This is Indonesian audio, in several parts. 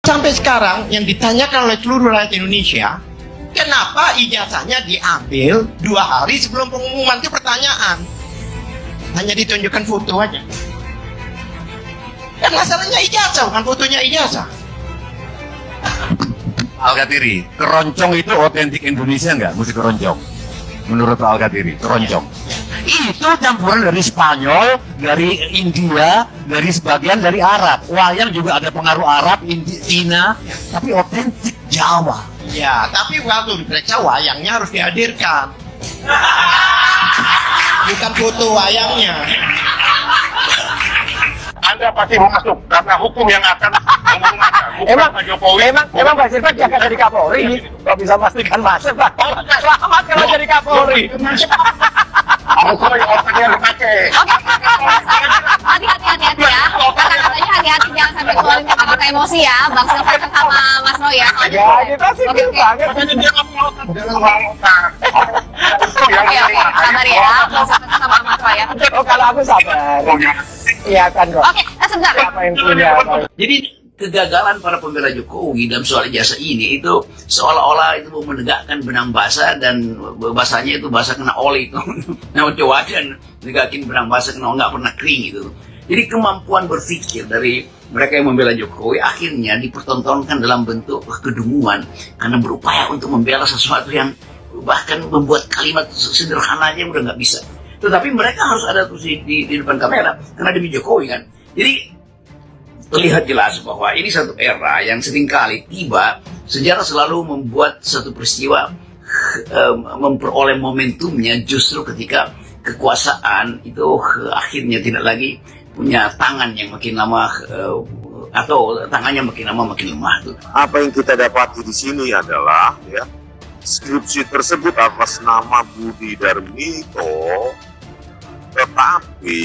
Sampai sekarang yang ditanyakan oleh seluruh rakyat Indonesia, kenapa ijazahnya diambil 2 hari sebelum pengumuman? Itu pertanyaan. Hanya ditunjukkan foto aja. Kan masalahnya ijazah, bukan fotonya ijazah. Al-Gatiri, keroncong itu otentik Indonesia nggak? Musik keroncong. Menurut Al-Gatiri, keroncong. Itu campuran dari Spanyol, dari India, dari sebagian dari Arab. Wayang juga ada pengaruh Arab, Cina, tapi otentik Jawa. Ya, tapi waktu diperiksa wayangnya harus dihadirkan. Bukan foto wayangnya. Anda pasti masuk karena hukum yang akan menggunakan. Emang Pak Silvan jaga jadi Kapolri, kok bisa pastikan masuk Pak? Selamat kalau jadi Kapolri. Harus otaknya dipakai. Hati-hati ya. Kata-katanya hati-hati, jangan sampai keluarin kata-kata emosi ya, Bang Silvan sama Mas No ya. Ya, kita sih banget. Oke, sabar ya, Bang Silvan sama Mas No ya. Oh, kalau aku sabar. Iya kan kok. Oke, sebentar. Apa yang punya? Jadi kegagalan para pembela Jokowi dalam soal ijazah ini itu seolah-olah itu menegakkan benang basah, dan bahasanya itu bahasa kena oli itu. Nah, coba dan negakin benang basah kena nggak pernah kering itu. Jadi kemampuan berpikir dari mereka yang membela Jokowi akhirnya dipertontonkan dalam bentuk kedunguan karena berupaya untuk membela sesuatu yang bahkan membuat kalimat sederhananya udah nggak bisa. Tetapi mereka harus ada tuh di depan kamera karena demi Jokowi kan. Jadi terlihat jelas bahwa ini satu era yang seringkali tiba, sejarah selalu membuat satu peristiwa memperoleh momentumnya justru ketika kekuasaan itu akhirnya tidak lagi punya tangan yang makin lama atau tangannya makin lama makin lemah tuh. Apa yang kita dapati di sini adalah ya, skripsi tersebut atas nama Budi Darmito, tetapi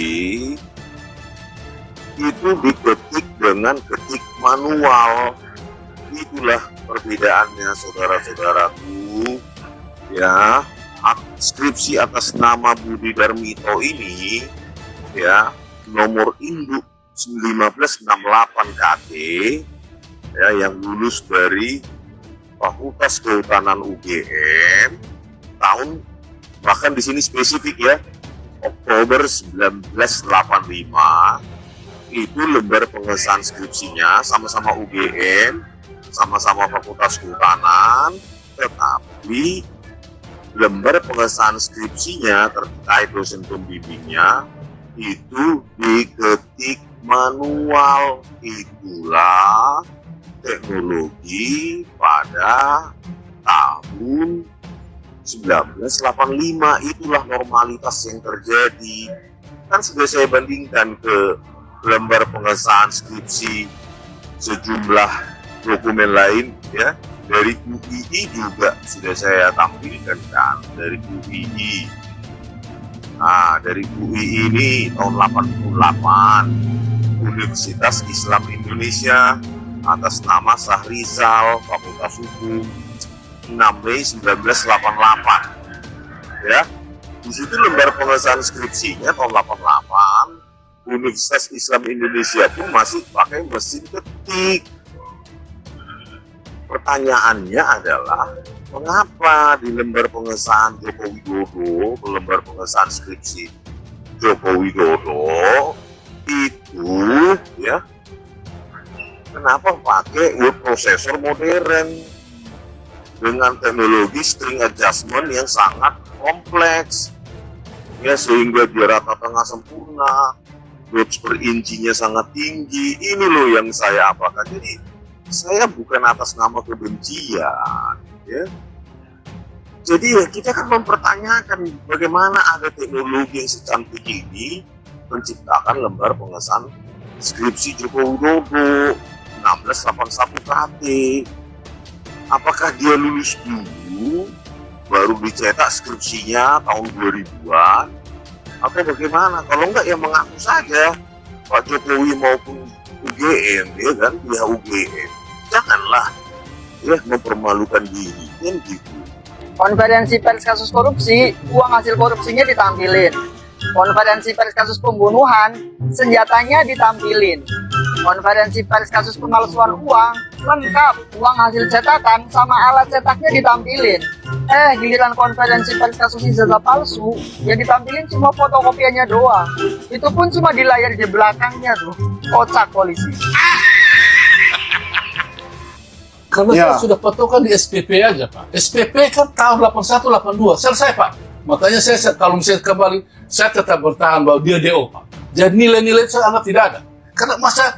itu diketik dengan ketik manual. Itulah perbedaannya saudara-saudaraku ya. Skripsi atas nama Budi Darmito ini ya, nomor induk 1968 KT ya, yang lulus dari Fakultas Kehutanan UGM tahun, bahkan di sini spesifik ya, Oktober 1985. Itu lembar pengesahan skripsinya, sama-sama UGM, sama-sama Fakultas Kehutanan, tetapi lembar pengesahan skripsinya terkait dosen pembimbingnya itu diketik manual. Itulah teknologi pada tahun 1985. Itulah normalitas yang terjadi. Kan sudah saya bandingkan ke lembar pengesahan skripsi sejumlah dokumen lain ya, dari UII juga sudah saya tampilkan kan, dari UII. Nah, dari UII ini tahun 88, Universitas Islam Indonesia atas nama Sahrizal, Fakultas Hukum, 6 Mei 1988 ya. Di situ lembar pengesahan skripsinya tahun 88, Universitas Islam Indonesia pun masih pakai mesin ketik. Pertanyaannya adalah, mengapa di lembar pengesahan Joko Widodo, lembar pengesahan skripsi Joko Widodo itu ya, kenapa pakai word processor modern dengan teknologi string adjustment yang sangat kompleks ya, sehingga dia rata tengah sempurna, dots per incinya sangat tinggi. Ini loh yang saya apakan. Jadi saya bukan atas nama kebencian ya. Jadi ya, kita kan mempertanyakan bagaimana ada teknologi yang secantik ini menciptakan lembar pengesahan skripsi Joko Widodo 1681 KT. Apakah dia lulus dulu baru dicetak skripsinya tahun 2000-an atau bagaimana? Kalau enggak ya mengaku saja Pak Jokowi maupun UGM ya kan, pihak UGM, janganlah ya mempermalukan diri kan gitu. Konferensi pers kasus korupsi, uang hasil korupsinya ditampilin. Konferensi pers kasus pembunuhan, senjatanya ditampilin. Konferensi pers kasus pemalsuan uang, lengkap, uang hasil cetakan sama alat cetaknya ditampilin. Giliran konferensi pers kasus ijazah palsu, yang ditampilin cuma fotokopiannya doang. Itu pun cuma di layar di belakangnya tuh. Kocak polisi. Karena saya sudah patokan di SPP aja, Pak. SPP kan tahun 81, 82. Selesai, Pak. Makanya saya kalau misalnya kembali, saya tetap bertahan bahwa dia DO, Pak. Jadi nilai-nilai saya anggap tidak ada. Karena masa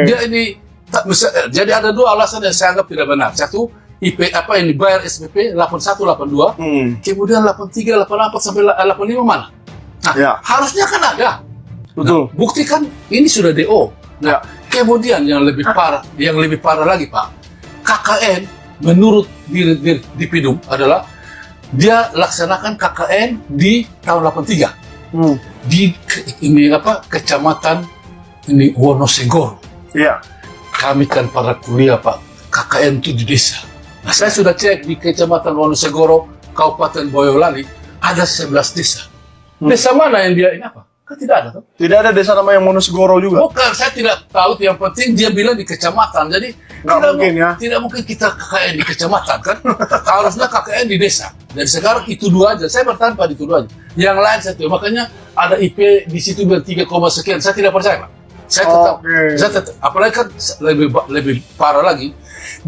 dia ini tak bisa. Jadi ada dua alasan yang saya anggap tidak benar. Satu, IP apa yang dibayar SPP 81, 82, kemudian 83, 84 sampai 85 mana? Nah, harusnya kan ada. Betul. Nah, buktikan ini sudah DO. Nah, kemudian yang lebih parah lagi, Pak. KKN menurut di Pidum adalah dia laksanakan KKN di tahun 83 di kecamatan ini Wonosegoro. Iya. Kami kan para kuliah, Pak, KKN itu di desa. Nah, saya sudah cek di kecamatan Wonosegoro, Kabupaten Boyolali ada 11 desa. Desa mana yang dia ini apa? Kan tidak ada, tuh. Tidak ada desa namanya Wonosegoro juga. Bukan, saya tidak tahu. Yang penting dia bilang di kecamatan. Jadi tidak mungkin kita KKN di kecamatan kan? Harusnya KKN di desa. Dan sekarang itu dua aja. Saya bertahan pada itu dua aja. Yang lain saya tahu. Makanya ada IP di situ bilang 3, sekian. Saya tidak percaya, Pak. Saya tetap. Apalagi kan lebih parah lagi.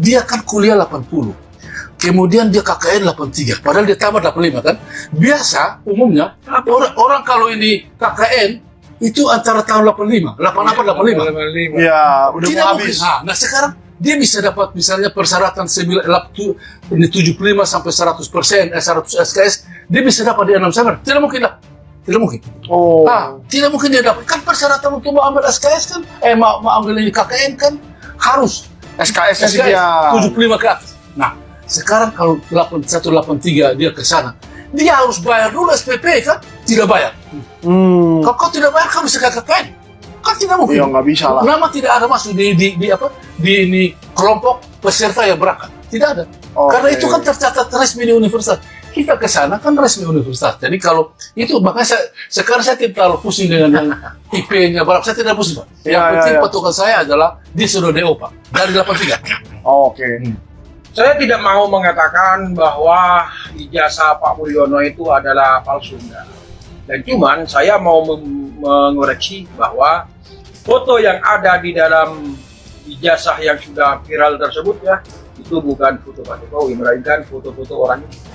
Dia kan kuliah 80. Kemudian dia KKN 83, padahal dia tamat 85 kan. Biasa umumnya orang kalau ini KKN itu antara tahun 85, 88, 85. Ya, udah tidak mau mungkin. habis. Nah, sekarang dia bisa dapat misalnya persyaratan 75 sampai 100%, 100 SKS, dia bisa dapat di 6 semester. Tidak mungkin lah. Tidak mungkin. Tidak mungkin dia dapat. Kan persyaratan untuk mau ambil SKS kan, mau ambil ini KKN kan harus SKS-nya sih dia 75 ke atas. Nah, sekarang kalau 8183 dia ke sana, dia harus bayar dulu SPP kan? Tidak bayar. Kalau kau tidak bayar, kau bisa KKN. Kan tidak mungkin. Ya nggak bisa lah. Nama tidak ada masuk di ini kelompok peserta yang berangkat. Tidak ada. Karena itu kan tercatat resmi di universitas. Kita ke sana kan resmi universitas. Jadi kalau itu makanya sekarang saya tidak terlalu pusing dengan yang IP-nya berapa. Saya tidak pusing, Pak. Yang penting patokan saya adalah dia sudah DO, Pak, dari 83. Saya tidak mau mengatakan bahwa ijazah Pak Mulyono itu adalah palsu. Dan cuman saya mau mengoreksi bahwa foto yang ada di dalam ijazah yang sudah viral tersebut ya, itu bukan foto Pak Jokowi, melainkan foto-foto orang ini.